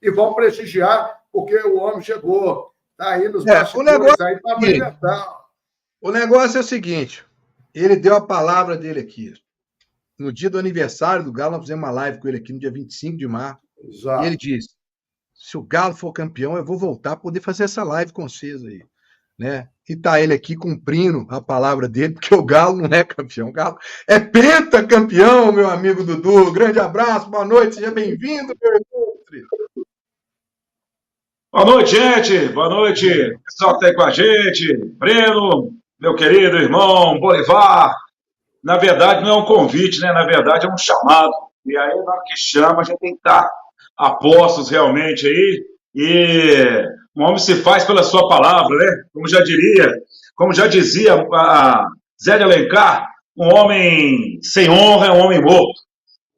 e vão prestigiar, porque o homem chegou. Está aí nos bastidores, aí para apresentar. O negócio é o seguinte, ele deu a palavra dele aqui. No dia do aniversário do Galo, nós fizemos uma live com ele aqui no dia 25 de março. Exato. E ele disse, se o Galo for campeão, eu vou voltar a poder fazer essa live com vocês aí. Né? E tá ele aqui cumprindo a palavra dele, porque o Galo não é campeão. O Galo é pentacampeão, meu amigo Dudu. Grande abraço, boa noite, seja bem-vindo, meu irmão. Boa noite, gente. Boa noite, pessoal que está aí com a gente. Breno, meu querido irmão, Bolivar. Na verdade, não é um convite, né? Na verdade, é um chamado. E aí, na hora que chama, a gente tem que estar a postos realmente aí. E o homem se faz pela sua palavra, né? Como já dizia a Zé de Alencar, um homem sem honra é um homem morto.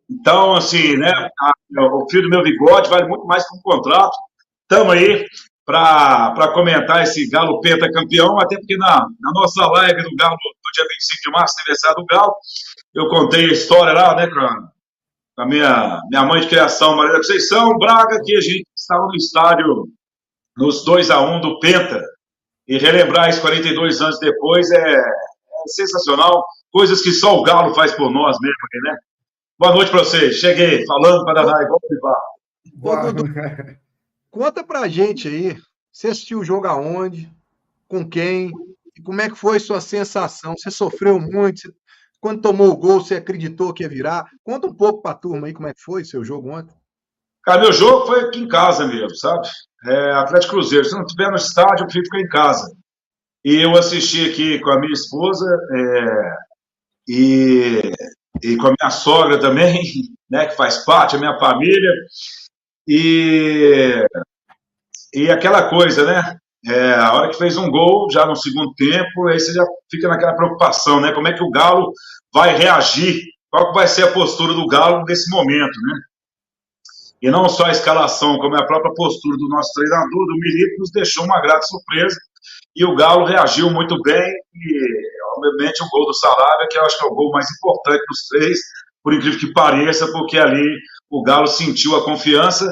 Então, assim, né? O fio do meu bigode vale muito mais que um contrato. Estamos aí para comentar esse Galo pentacampeão, até porque na nossa live do Galo, do dia 25 de março, aniversário do Galo, eu contei a história lá, né, com a minha mãe de criação, Maria da Conceição, Braga, que a gente estava no estádio nos 2-1 do Penta, e relembrar isso 42 anos depois é sensacional, coisas que só o Galo faz por nós mesmo, né? Boa noite para vocês, cheguei falando para danar igual o Pivar. Conta pra gente aí, você assistiu o jogo aonde, com quem, e como é que foi sua sensação? Você sofreu muito? Quando tomou o gol, você acreditou que ia virar? Conta um pouco pra turma aí como é que foi seu jogo ontem. Cara, meu jogo foi aqui em casa mesmo, sabe? Atlético Cruzeiro. Se não estiver no estádio, eu prefiro ficar em casa. E eu assisti aqui com a minha esposa e com a minha sogra também, né, que faz parte da minha família. E aquela coisa, né? A hora que fez um gol, já no segundo tempo, aí você já fica naquela preocupação, né? Como é que o Galo vai reagir? Qual que vai ser a postura do Galo nesse momento, né? E não só a escalação, como a própria postura do nosso treinador, do Milito, nos deixou uma grata surpresa. E o Galo reagiu muito bem. E, obviamente, o gol do Sarabia, que eu acho que é o gol mais importante dos três, por incrível que pareça, porque ali o Galo sentiu a confiança.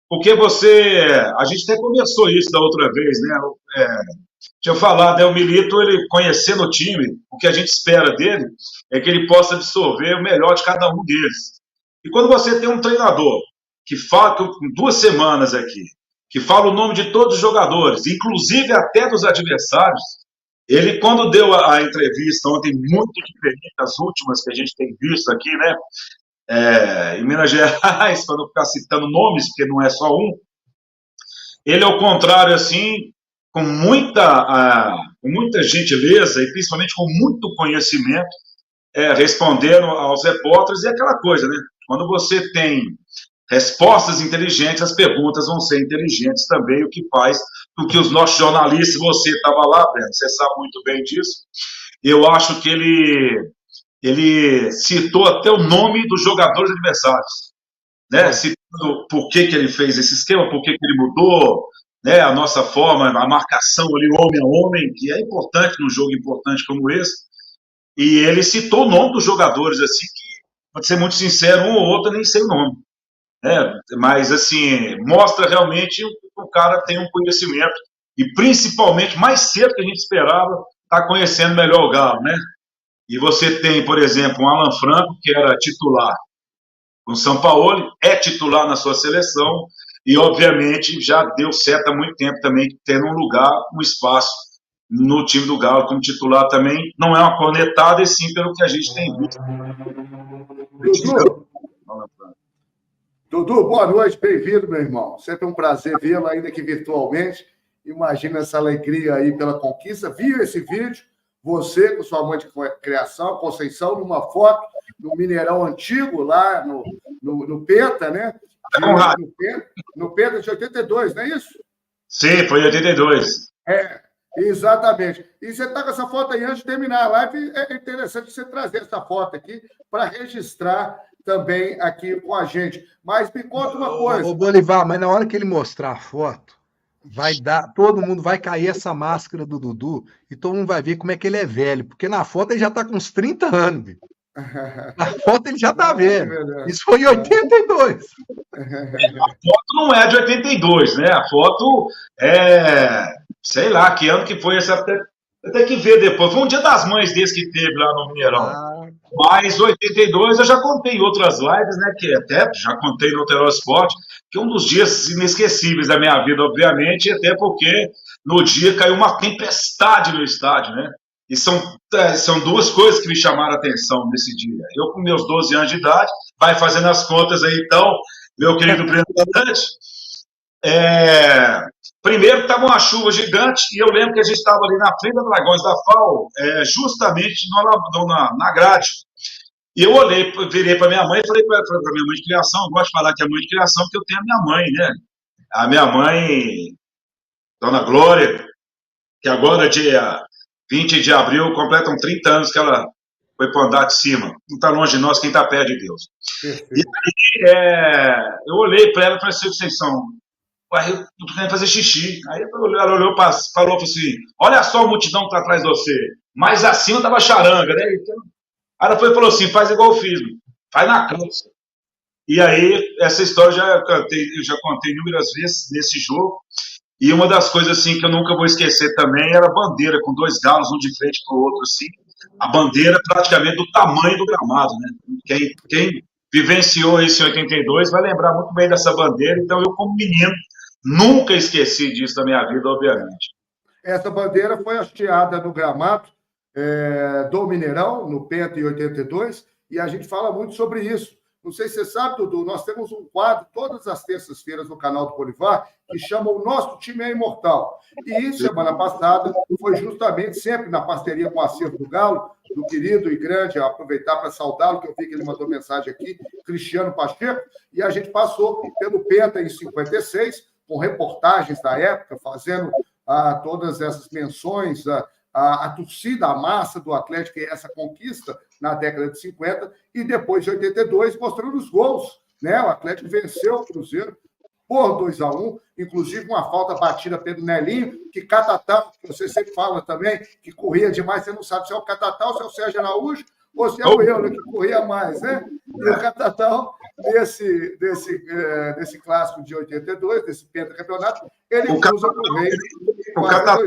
Porque a gente até conversou isso da outra vez, né? Tinha falado, né? O Milito, ele conhecendo o time, o que a gente espera dele é que ele possa absorver o melhor de cada um deles. E quando você tem um treinador que fala, com 2 semanas aqui, que fala o nome de todos os jogadores, inclusive até dos adversários, ele, quando deu a entrevista ontem, muito diferente das últimas que a gente tem visto aqui, né? Em Minas Gerais, para não ficar citando nomes, porque não é só um, ele, ao contrário, assim, com muita gentileza e principalmente com muito conhecimento, respondendo aos repórteres, e aquela coisa, né? Quando você tem respostas inteligentes, as perguntas vão ser inteligentes também, o que faz com que os nossos jornalistas, você estava lá, Breno, você sabe muito bem disso, eu acho que ele citou até o nome dos jogadores adversários, né? Citando por que ele fez esse esquema, por que ele mudou, né? A nossa forma, a marcação ali, homem a homem, que é importante num jogo importante como esse, e ele citou o nome dos jogadores, assim, que, pode ser muito sincero, um ou outro, nem sei o nome. Mas, assim, mostra realmente que o cara tem um conhecimento, e principalmente, mais cedo que a gente esperava, tá conhecendo melhor o Galo, né? E você tem, por exemplo, um Alan Franco, que era titular com o São Paulo, é titular na sua seleção, e, obviamente, já deu certo há muito tempo também, tendo um lugar, um espaço no time do Galo como titular também. Não é uma cornetada, e sim pelo que a gente tem visto. Dudu, boa noite, bem-vindo, meu irmão. Sempre um prazer vê-lo, ainda que virtualmente. Imagina essa alegria aí pela conquista. Viu esse vídeo? Você, com sua mãe de criação, Conceição, numa foto no Mineirão antigo, lá no Penta, né? No Penta de 82, não é isso? Sim, foi em 82. Exatamente. E você está com essa foto aí antes de terminar a live. É interessante você trazer essa foto aqui para registrar também aqui com a gente. Mas me conta uma coisa. Ô, Bolivar, mas na hora que ele mostrar a foto, todo mundo vai cair essa máscara do Dudu e todo mundo vai ver como é que ele é velho, porque na foto ele já tá com uns 30 anos. Viu? A foto ele já tá vendo. Isso foi em 82. A foto não é de 82, né? A foto é, sei lá, que ano que foi essa. Tem que ver depois. Foi um Dia das Mães desse que teve lá no Mineirão. Mas 82 eu já contei em outras lives, né? Que até já contei no Terror Sport, que é um dos dias inesquecíveis da minha vida, obviamente, até porque no dia caiu uma tempestade no estádio, né? E são duas coisas que me chamaram a atenção nesse dia. Eu, com meus 12 anos de idade, vai fazendo as contas aí, então, meu querido Breno Galante. Primeiro estava uma chuva gigante e eu lembro que a gente estava ali na frente da Dragões da FAO, justamente na grade. E eu virei para minha mãe e falei para minha mãe de criação, eu gosto de falar que é mãe de criação porque eu tenho a minha mãe, né? A minha mãe, Dona Glória, que agora, dia 20 de abril, completam 30 anos que ela foi para o andar de cima. Não está longe de nós, quem está perto de Deus. E aí, eu olhei para ela e falei assim, vocês são... Aí eu tô querendo fazer xixi. Aí ela olhou, falou assim, olha só a multidão que está atrás de você. Mais acima estava charanga, né? Então, aí ela falou assim, faz igual eu fiz, faz na calça. E aí, essa história eu já contei inúmeras vezes nesse jogo. E uma das coisas assim que eu nunca vou esquecer também era a bandeira, com dois galos, um de frente para o outro, assim. A bandeira praticamente do tamanho do gramado, né? Quem vivenciou isso em 82 vai lembrar muito bem dessa bandeira. Então, eu, como menino, nunca esqueci disso da minha vida, obviamente. Essa bandeira foi hasteada no gramado do Mineirão, no Penta, em 82, e a gente fala muito sobre isso. Não sei se você sabe, Dudu, nós temos um quadro todas as terças-feiras no canal do Bolivar que chama O Nosso Time é Imortal. E semana passada foi justamente sempre na parceria com o Acervo do Galo, do querido e grande, aproveitar para saudá-lo, que eu vi que ele mandou mensagem aqui, Cristiano Pacheco, e a gente passou pelo Penta em 56, com reportagens da época, fazendo todas essas menções, a torcida, a massa do Atlético e essa conquista na década de 50, e depois de 82, mostrando os gols. Né? O Atlético venceu o Cruzeiro por 2-1, inclusive uma falta batida pelo Nelinho, que Catatal, que você sempre fala também, que corria demais, você não sabe se é o Catatal, se é o Sérgio Araújo, ou se é o Euler, que corria mais, né? E o Catatal, desse clássico de 82, desse pentacampeonato, ele cruza pro Rei. O Catatal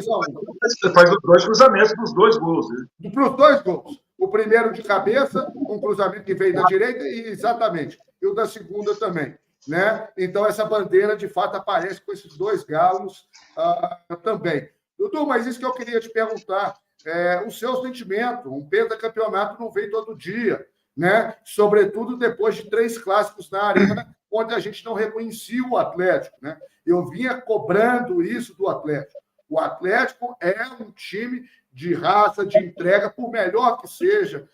faz os dois cruzamentos dos dois gols. Né? Para os dois gols. O primeiro de cabeça, um cruzamento que veio da direita, e exatamente. E o da segunda também. Né? Então, essa bandeira, de fato, aparece com esses dois galos também. Dudu, mas isso que eu queria te perguntar. O seu sentimento, um pentacampeonato não vem todo dia, né? Sobretudo depois de 3 clássicos na Arena, onde a gente não reconhecia o Atlético, né? Eu vinha cobrando isso do Atlético. O Atlético é um time de raça, de entrega, por melhor que seja,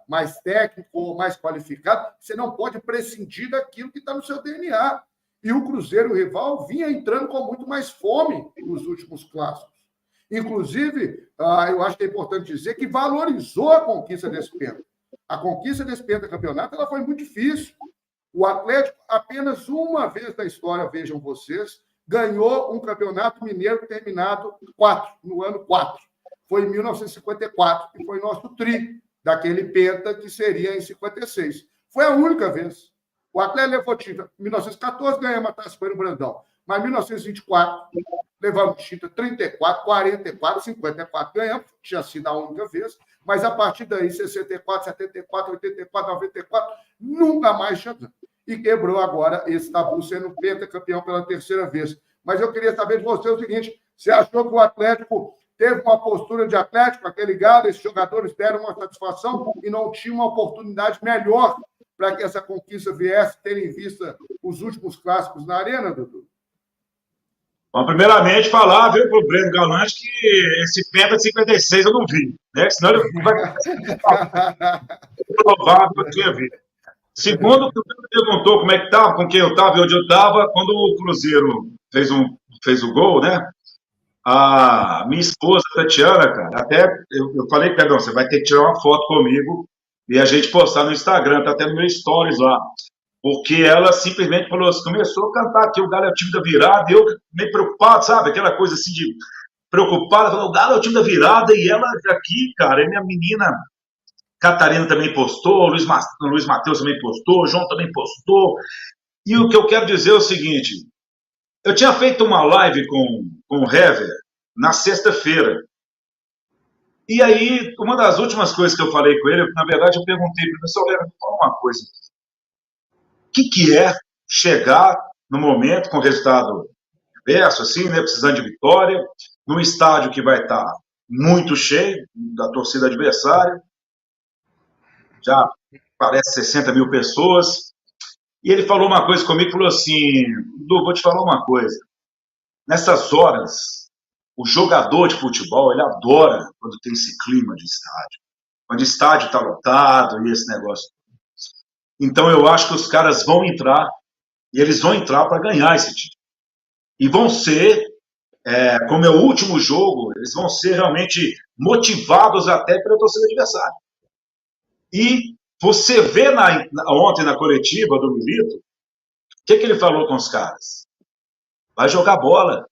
mais técnico ou mais qualificado, você não pode prescindir daquilo que está no seu DNA. E o Cruzeiro, o rival, vinha entrando com muito mais fome nos últimos clássicos. Inclusive, eu acho que é importante dizer que valorizou a conquista desse penta. A conquista desse pentacampeonato ela foi muito difícil. O Atlético, apenas uma vez na história, vejam vocês, ganhou um campeonato mineiro terminado no ano 4. Foi em 1954, que foi nosso tri, daquele penta que seria em 56. Foi a única vez. O Atlético levou título. Em 1914, ganhamos a taça, foi no Brandão. Mas em 1924, levamos título 34, 44, 54, ganhamos. Tinha sido a única vez. Mas a partir daí, 64, 74, 84, 94, nunca mais tinha ganho. E quebrou agora esse tabu, sendo pentacampeão pela 3ª vez. Mas eu queria saber de você o seguinte: você achou que o Atlético teve uma postura de Atlético, aquele galo, esses jogadores deram uma satisfação e não tinha uma oportunidade melhor para que essa conquista viesse, tendo em vista os últimos clássicos na Arena, Dudu? Bom, primeiramente, falar, viu, para o Breno Galante que esse penta de 56 eu não vi, né? Senão ele não vai provável que eu tinha visto. Segundo, o que você perguntou como é que estava, com quem eu estava e onde eu estava, quando o Cruzeiro fez o gol, né? A minha esposa, Tatiana, cara, até eu falei, perdão, você vai ter que tirar uma foto comigo e a gente postar no Instagram, tá até no meu stories lá. Porque ela simplesmente falou assim, começou a cantar aqui, o Galo é o time da virada, e eu meio preocupado, sabe? Aquela coisa assim de preocupada, falou, o Galo é o time da virada, e ela aqui, cara, é minha menina Catarina também postou, Luiz Matheus também postou, João também postou. E o que eu quero dizer é o seguinte: eu tinha feito uma live com o Hever na sexta-feira. E aí, uma das últimas coisas que eu falei com ele, na verdade, eu perguntei para o professor Hever, fala uma coisa. O que é chegar no momento com resultado diverso, assim, né, precisando de vitória, num estádio que vai estar muito cheio, da torcida adversária, já parece 60 mil pessoas. E ele falou uma coisa comigo, falou assim: Du, vou te falar uma coisa. Nessas horas, o jogador de futebol, ele adora quando tem esse clima de estádio. Quando o estádio está lotado e esse negócio. Então eu acho que os caras vão entrar, e eles vão entrar para ganhar esse título. E vão ser, como é o último jogo, eles vão ser realmente motivados até pela torcida adversária. E você vê ontem na coletiva do Milito, o que ele falou com os caras? Vai jogar bola.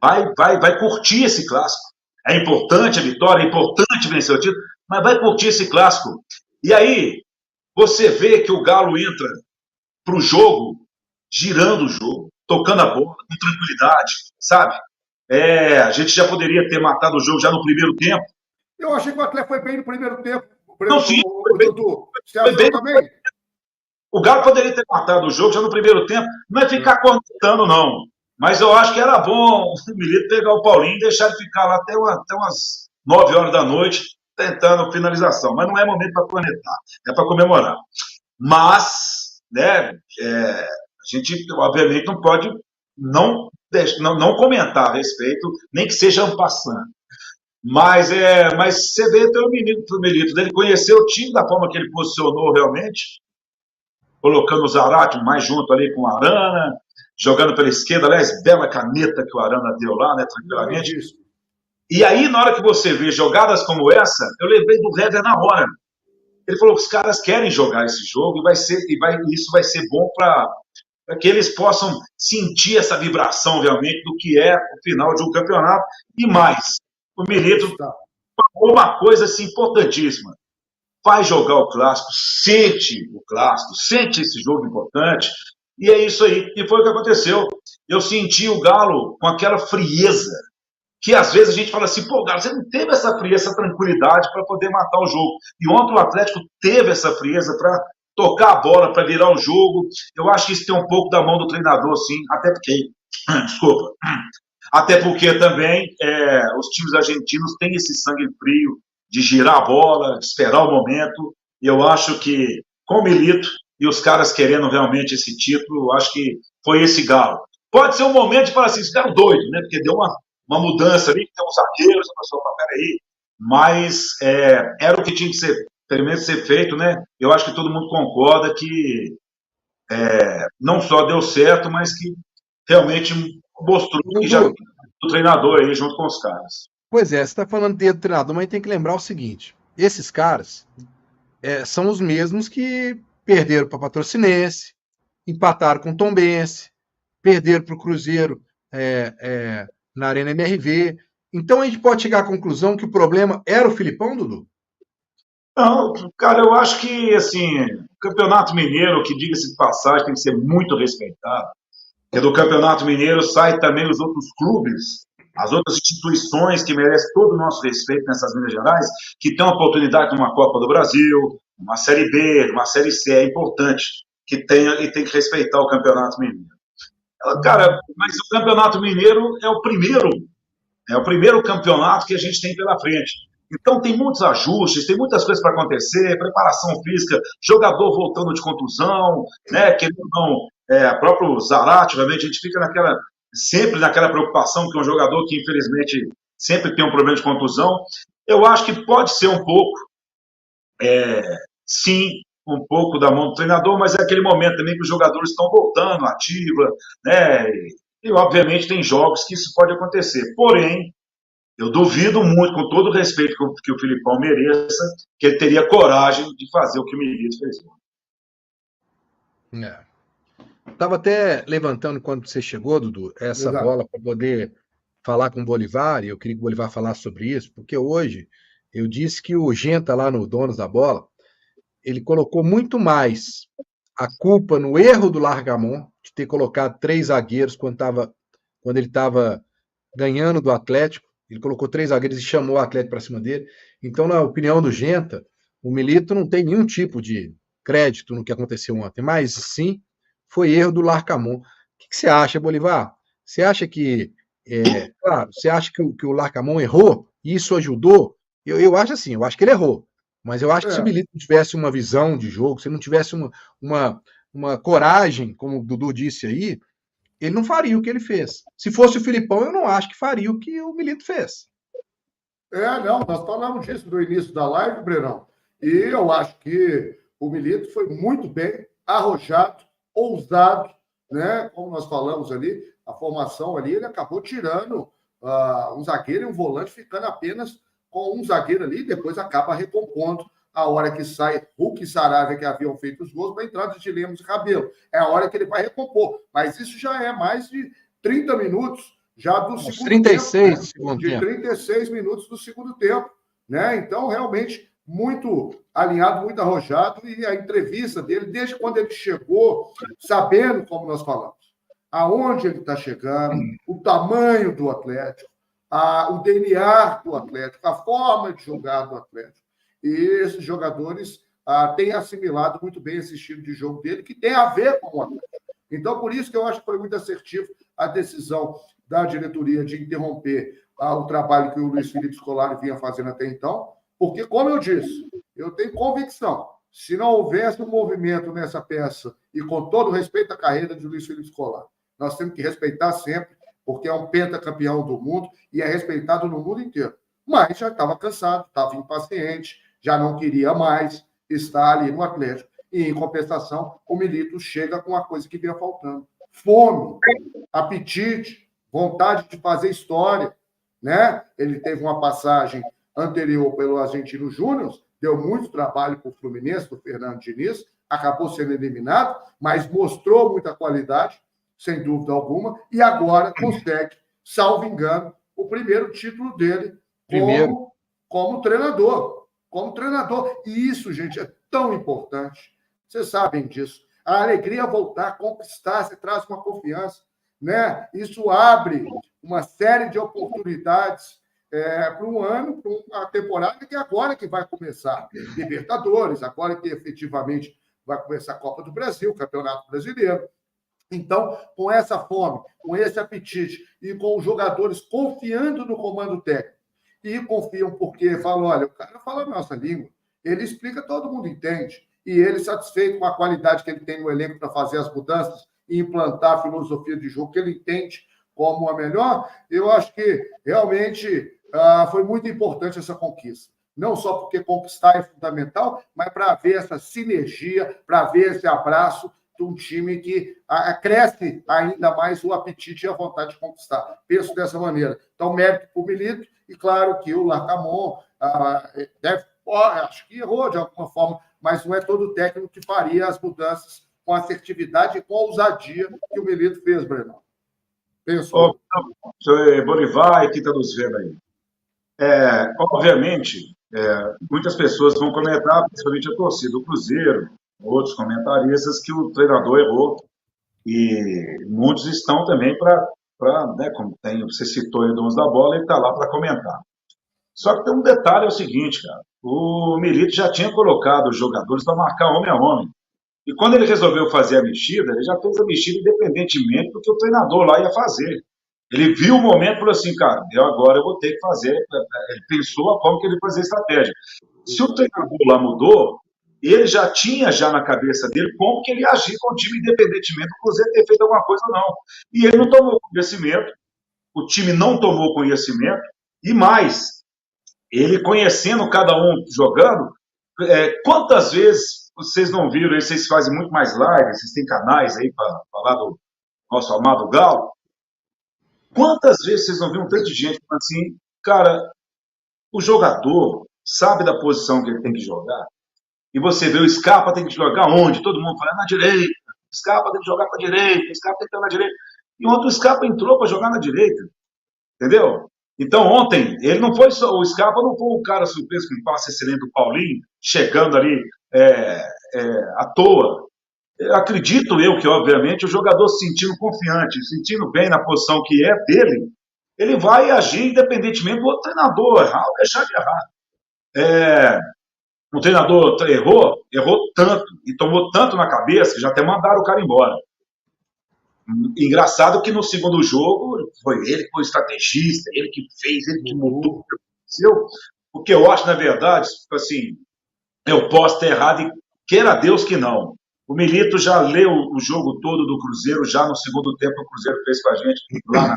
Vai curtir esse clássico. É importante a vitória, é importante vencer o título, mas vai curtir esse clássico. E aí, você vê que o Galo entra para o jogo, girando o jogo, tocando a bola, com tranquilidade, sabe? A gente já poderia ter matado o jogo já no primeiro tempo. Eu achei que o Atlético foi bem no primeiro tempo. Não, sim, Você achou também? O Galo poderia ter matado o jogo já no primeiro tempo, não é ficar cornetando, não. Mas eu acho que era bom o Milito pegar o Paulinho e deixar ele ficar lá até umas 9 horas da noite tentando finalização. Mas não é momento para cornetar, é para comemorar. Mas, né, a gente, obviamente, não pode não comentar a respeito, nem que seja en passant. Mas você vê pelo Milito, ele conheceu o time da forma que ele posicionou realmente, colocando o Zarate mais junto ali com o Arana, jogando pela esquerda, aliás, bela caneta que o Arana deu lá, né, tranquilamente. E aí, na hora que você vê jogadas como essa, eu lembrei do Hever na hora. Ele falou que os caras querem jogar esse jogo e isso vai ser bom para que eles possam sentir essa vibração realmente do que é o final de um campeonato. E mais, o Milito falou uma coisa assim, importantíssima. Vai jogar o clássico, sente o clássico, sente esse jogo importante. E é isso aí. E foi o que aconteceu. Eu senti o Galo com aquela frieza, que às vezes a gente fala assim, pô, Galo, você não teve essa frieza, essa tranquilidade para poder matar o jogo. E ontem o Atlético teve essa frieza para tocar a bola, para virar o jogo. Eu acho que isso tem um pouco da mão do treinador, sim, até porque também os times argentinos têm esse sangue frio de girar a bola, de esperar o momento. E eu acho que com o Milito e os caras querendo realmente esse título, eu acho que foi esse Galo. Pode ser um momento de falar assim, esse cara é doido, né? Porque deu uma mudança ali, que tem uns zagueiros, a pessoa fala, peraí. Mas era o que tinha que ser, pelo menos ser feito, né? Eu acho que todo mundo concorda que não só deu certo, mas que realmente mostrou que já o treinador aí junto com os caras. Pois é, você está falando do treinador, mas tem que lembrar o seguinte: esses caras são os mesmos que perderam para Patrocinense, empataram com o Tombense, perderam para o Cruzeiro na Arena MRV. Então a gente pode chegar à conclusão que o problema era o Filipão, Dudu? Não, cara, eu acho que assim, o Campeonato Mineiro, que diga-se de passagem, tem que ser muito respeitado. Porque do Campeonato Mineiro sai também os outros clubes, as outras instituições que merecem todo o nosso respeito nessas Minas Gerais, que têm a oportunidade de uma Copa do Brasil, uma Série B, uma Série C. É importante que tenha e tem que respeitar o Campeonato Mineiro. Cara, mas o Campeonato Mineiro é o primeiro campeonato que a gente tem pela frente. Então tem muitos ajustes, tem muitas coisas para acontecer, preparação física, jogador voltando de contusão, né? Querendo ou não, próprio Zarate, obviamente, a gente fica sempre naquela preocupação que é um jogador que infelizmente sempre tem um problema de contusão. Eu acho que pode ser um pouco, sim, um pouco da mão do treinador, mas é aquele momento também que os jogadores estão voltando ativa, né? E obviamente tem jogos que isso pode acontecer. Porém, eu duvido muito, com todo o respeito que o Filipão mereça, que ele teria coragem de fazer o que o Milito fez. Estava até levantando quando você chegou, Dudu, essa bola para poder falar com o Bolivar, e eu queria que o Bolivar falasse sobre isso, porque hoje Eu disse que o Genta, lá no Donos da Bola, ele colocou muito mais a culpa no erro do Largamon, de ter colocado 3 zagueiros quando ele estava ganhando do Atlético. Ele colocou 3 zagueiros e chamou o Atlético para cima dele. Então, na opinião do Genta, o Milito não tem nenhum tipo de crédito no que aconteceu ontem, mas sim foi erro do Larcamon. O que você acha, Bolivar? Você acha que, claro, você acha que o Larcamon errou e isso ajudou? Eu acho assim, eu acho que ele errou. Mas eu acho que se o Milito tivesse uma visão de jogo, se ele não tivesse uma coragem, como o Dudu disse aí, ele não faria o que ele fez. Se fosse o Filipão, eu não acho que faria o que o Milito fez. Não, nós falamos disso no início da live, Brenão. E eu acho que o Milito foi muito bem, arrojado, ousado, né? Como nós falamos ali, a formação ali, ele acabou tirando um zagueiro e um volante, ficando apenas com um zagueiro ali, e depois acaba recompondo a hora que sai Hulk e Saravia, que haviam feito os gols, para a entrada de Lemos e Rabelo. É a hora que ele vai recompor. Mas isso já é mais de 30 minutos já do segundo 36 tempo, segundo de tempo. 36 minutos do segundo tempo. Né? Então, realmente, muito alinhado, muito arrojado, e a entrevista dele, desde quando ele chegou, sabendo, como nós falamos, aonde ele está chegando, o tamanho do Atlético, o DNA do Atlético, a forma de jogar do Atlético. E esses jogadores têm assimilado muito bem esse estilo de jogo dele, que tem a ver com o Atlético. Então, por isso que eu acho que foi muito assertivo a decisão da diretoria de interromper o trabalho que o Luiz Felipe Scolari vinha fazendo até então, porque, como eu disse, eu tenho convicção, se não houvesse um movimento nessa peça, e com todo respeito à carreira de Luiz Felipe Scolari, nós temos que respeitar sempre, porque é um pentacampeão do mundo e é respeitado no mundo inteiro. Mas já estava cansado, estava impaciente, já não queria mais estar ali no Atlético. E, em compensação, o Milito chega com a coisa que vinha faltando. Fome, apetite, vontade de fazer história. Né? Ele teve uma passagem anterior pelo Argentino Júnior, deu muito trabalho para o Fluminense, do Fernando Diniz, acabou sendo eliminado, mas mostrou muita qualidade, sem dúvida alguma, e agora consegue, salvo engano, o primeiro título dele como treinador. Como treinador. E isso, gente, é tão importante. Vocês sabem disso. A alegria voltar a conquistar, você traz uma confiança. Né? Isso abre uma série de oportunidades para um ano, para uma temporada que agora que vai começar. Libertadores, agora que efetivamente vai começar a Copa do Brasil, Campeonato Brasileiro. Então, com essa fome, com esse apetite e com os jogadores confiando no comando técnico, e confiam porque falam, olha, o cara fala a nossa língua, ele explica, todo mundo entende, e ele satisfeito com a qualidade que ele tem no elenco para fazer as mudanças e implantar a filosofia de jogo que ele entende como a melhor, eu acho que realmente foi muito importante essa conquista. Não só porque conquistar é fundamental, mas para ver essa sinergia, para ver esse abraço de um time que cresce ainda mais o apetite e a vontade de conquistar. Penso dessa maneira. Então, mérito para o Milito, e claro que o Larcamon acho que errou de alguma forma, mas não é todo técnico que faria as mudanças com assertividade e com ousadia que o Milito fez, Breno. Pensou. Bolivar e quem está nos vendo aí. Obviamente, muitas pessoas vão comentar, principalmente a torcida do Cruzeiro, outros comentaristas, que o treinador errou, e muitos estão também para, né, como você citou aí o Donos da Bola, ele está lá para comentar. Só que tem um detalhe, é o seguinte, cara, o Milito já tinha colocado os jogadores para marcar homem a homem, e quando ele resolveu fazer a mexida, ele já fez a mexida independentemente do que o treinador lá ia fazer. Ele viu o momento e falou assim, cara, agora eu vou ter que fazer. Ele pensou a forma que ele fazia a estratégia. Se o treinador lá mudou, ele já tinha na cabeça dele como que ele ia agir com o time, independentemente do Cruzeiro ter feito alguma coisa ou não. E ele não tomou conhecimento, o time não tomou conhecimento, e mais, ele conhecendo cada um jogando, quantas vezes vocês não viram, vocês fazem muito mais lives, vocês têm canais aí para falar do nosso amado Galo, quantas vezes vocês não viram um tanto de gente falando assim, cara, o jogador sabe da posição que ele tem que jogar, e você vê o Scarpa tem que jogar onde? Todo mundo fala, na direita, o Scarpa tem que jogar para a direita, o Scarpa tem que estar na direita. E ontem o Scarpa entrou para jogar na direita, entendeu? Então, ontem, ele não foi só, o Scarpa não foi um cara surpreso com o passe excelente do Paulinho, chegando ali à toa. Acredito eu que, obviamente, o jogador se sentindo confiante, se sentindo bem na posição que é dele, ele vai agir independentemente do outro treinador errar ou deixar de errar. O treinador errou tanto e tomou tanto na cabeça que já até mandaram o cara embora. Engraçado que no segundo jogo foi ele que foi estrategista, ele que fez, ele que mudou o que aconteceu. O que eu acho, na verdade, assim, eu posso ter errado e queira Deus que não. O Milito já leu o jogo todo do Cruzeiro, já no segundo tempo o Cruzeiro fez com a gente lá na...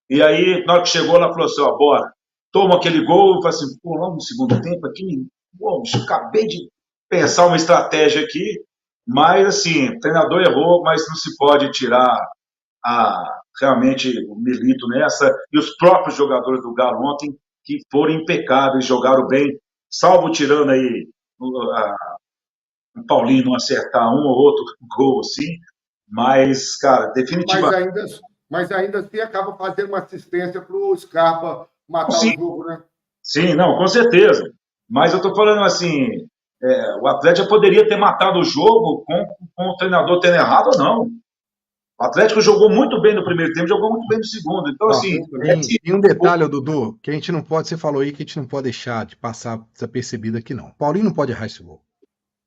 E aí, na hora que chegou, ela falou assim, ó, bora, toma aquele gol, eu falei assim, pô, logo no segundo tempo aqui, pô, acabei de pensar uma estratégia aqui, mas assim, o treinador errou, mas não se pode tirar realmente o Milito nessa, e os próprios jogadores do Galo ontem, que foram impecáveis, jogaram bem, salvo tirando aí o Paulinho não acertar um ou outro gol assim, mas, cara, definitivamente... Mas ainda assim acaba fazendo uma assistência para o Scarpa matar o jogo, né? Sim, não, com certeza. Mas eu estou falando assim, o Atlético poderia ter matado o jogo com o treinador tendo errado ou não. O Atlético jogou muito bem no primeiro tempo, jogou muito bem no segundo. Então, assim... E um detalhe, Dudu, que a gente não pode, você falou aí que a gente não pode deixar de passar desapercebido aqui, não. Paulinho não pode errar esse gol.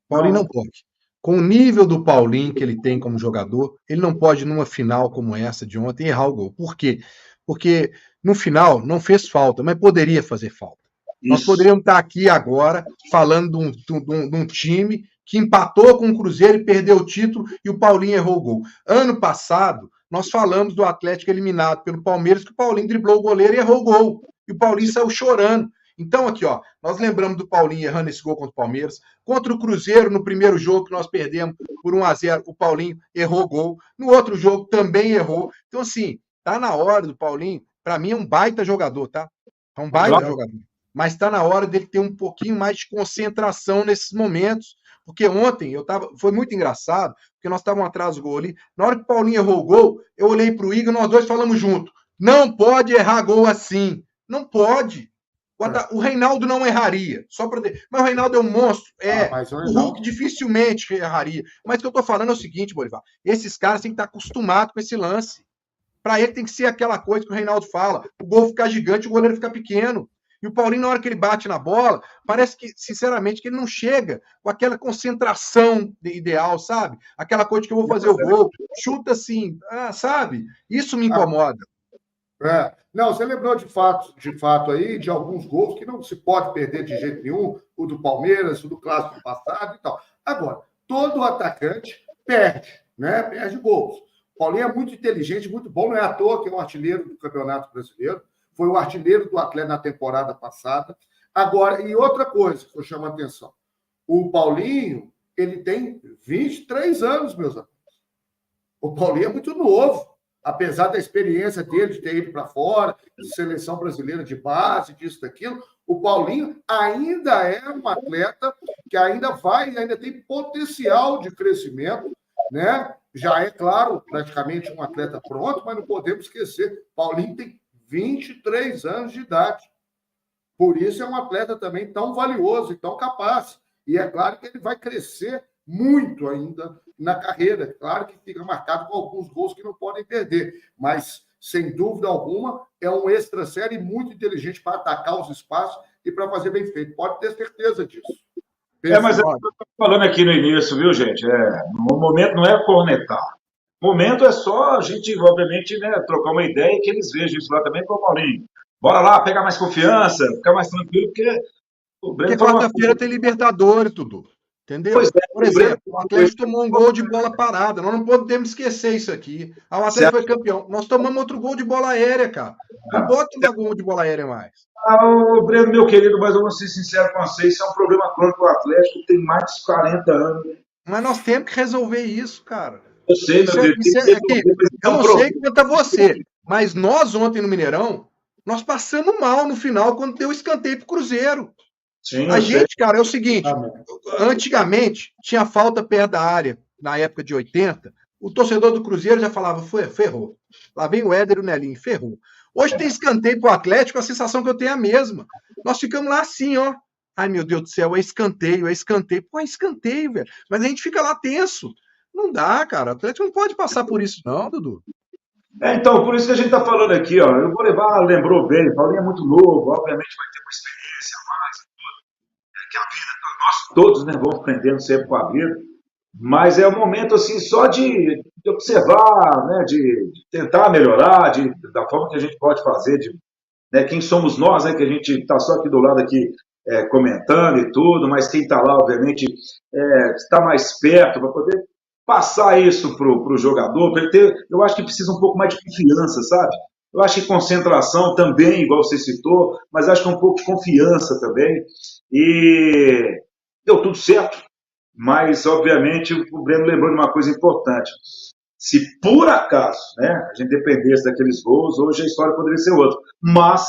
Paulinho não pode. Com o nível do Paulinho que ele tem como jogador, ele não pode, numa final como essa de ontem, errar o gol. Por quê? Porque no final não fez falta, mas poderia fazer falta. Isso. Nós poderíamos estar aqui agora falando de um time que empatou com o Cruzeiro e perdeu o título e o Paulinho errou o gol. Ano passado, nós falamos do Atlético eliminado pelo Palmeiras, que o Paulinho driblou o goleiro e errou o gol. E o Paulinho saiu chorando. Então, aqui, ó, nós lembramos do Paulinho errando esse gol contra o Palmeiras. Contra o Cruzeiro, no primeiro jogo que nós perdemos por 1-0, o Paulinho errou o gol. No outro jogo, também errou. Então, assim, tá na hora do Paulinho. Para mim, é um baita jogador, tá? É um baita jogador. Mas está na hora dele ter um pouquinho mais de concentração nesses momentos. Porque ontem, foi muito engraçado, porque nós estávamos atrás do gol ali. Na hora que o Paulinho errou o gol, eu olhei para o Igor, nós dois falamos junto. Não pode errar gol assim. Não pode. O Reinaldo não erraria, mas o Reinaldo é um monstro. O Hulk dificilmente erraria. Mas o que eu estou falando é o seguinte, Bolivar: esses caras têm que estar acostumados com esse lance. Para ele tem que ser aquela coisa que o Reinaldo fala: o gol ficar gigante, o goleiro ficar pequeno. E o Paulinho, na hora que ele bate na bola, parece que, sinceramente, que ele não chega com aquela concentração ideal, sabe? Aquela coisa de que eu vou fazer o gol, chuta assim, sabe? Isso me incomoda. Não, você lembrou de fato aí, de alguns gols que não se pode perder de jeito nenhum, o do Palmeiras, o do Clássico passado e tal. Agora, todo atacante perde, né? Perde gols. O Paulinho é muito inteligente, muito bom, não é à toa que é o artilheiro do Campeonato Brasileiro, foi o artilheiro do Atlético na temporada passada. Agora, e outra coisa que eu chamo a atenção, o Paulinho, ele tem 23 anos, meus amigos. O Paulinho é muito novo. Apesar da experiência dele de ter ido para fora, de seleção brasileira de base, disso, daquilo, o Paulinho ainda é um atleta que ainda tem potencial de crescimento, né? Já é, claro, praticamente um atleta pronto, mas não podemos esquecer, Paulinho tem 23 anos de idade. Por isso é um atleta também tão valioso e tão capaz. E é claro que ele vai crescer muito ainda na carreira. Claro que fica marcado com alguns gols que não podem perder, mas, sem dúvida alguma, é um extra-série muito inteligente para atacar os espaços e para fazer bem feito. Pode ter certeza disso. Mas eu estou falando aqui no início, viu, gente? O momento não é cornetar. O momento é só a gente, obviamente, né, trocar uma ideia e que eles vejam isso lá também com o Paulinho. Bora lá, pegar mais confiança, ficar mais tranquilo, porque quarta-feira tem Libertadores, tudo. Entendeu? Por exemplo, o Atlético tomou um gol de bola parada. Nós não podemos esquecer isso aqui. O Atlético foi campeão. Nós tomamos outro gol de bola aérea, cara. Não pode tomar gol de bola aérea mais. Breno, meu querido, mas eu vou ser sincero com você, isso é um problema crônico do Atlético, tem mais de 40 anos. Mas nós temos que resolver isso, cara. Eu sei, meu Deus. Eu não sei quanto a você, mas nós ontem no Mineirão, nós passamos mal no final quando deu escanteio pro Cruzeiro. Sim, a gente, cara, é o seguinte, antigamente tinha falta perto da área, na época de 80, o torcedor do Cruzeiro já falava, ferrou. Lá vem o Éder e o Nelinho, ferrou. Hoje tem escanteio pro Atlético, a sensação que eu tenho é a mesma. Nós ficamos lá assim, ó. Ai, meu Deus do céu, é escanteio, é escanteio. Pô, é escanteio, velho. Mas a gente fica lá tenso. Não dá, cara. O Atlético não pode passar por isso, não, Dudu. Então, por isso que a gente está falando aqui, ó. Eu vou levar, lembrou bem, o Paulinho é muito novo, obviamente vai ter uma experiência a mais, que a vida, nós todos, né, vamos aprendendo sempre com a vida, mas é um momento, assim, só de observar, né, de tentar melhorar, da forma que a gente pode fazer, né, quem somos nós, né, que a gente está só aqui do lado aqui, comentando e tudo, mas quem está lá, obviamente, está mais perto para poder passar isso para o jogador, para ele ter, eu acho que precisa um pouco mais de confiança, sabe? Eu acho que concentração também, igual você citou, mas acho que um pouco de confiança também. E deu tudo certo, mas obviamente o Breno lembrou de uma coisa importante. Se por acaso, né, a gente dependesse daqueles gols, hoje a história poderia ser outra. Mas,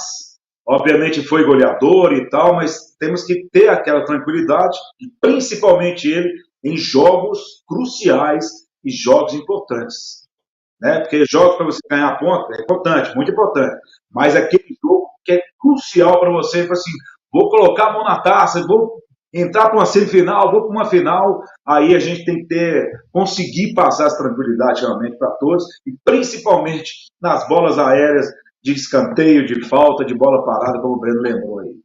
obviamente foi goleador e tal, mas temos que ter aquela tranquilidade, e principalmente ele, em jogos cruciais e jogos importantes. Né? Porque jogos para você ganhar ponto é importante, muito importante. Mas aquele jogo que é crucial para você, assim, vou colocar a mão na taça, vou entrar para uma semifinal, vou para uma final, aí a gente tem que conseguir passar essa tranquilidade realmente para todos, e principalmente nas bolas aéreas de escanteio, de falta, de bola parada, como o Breno lembrou aí.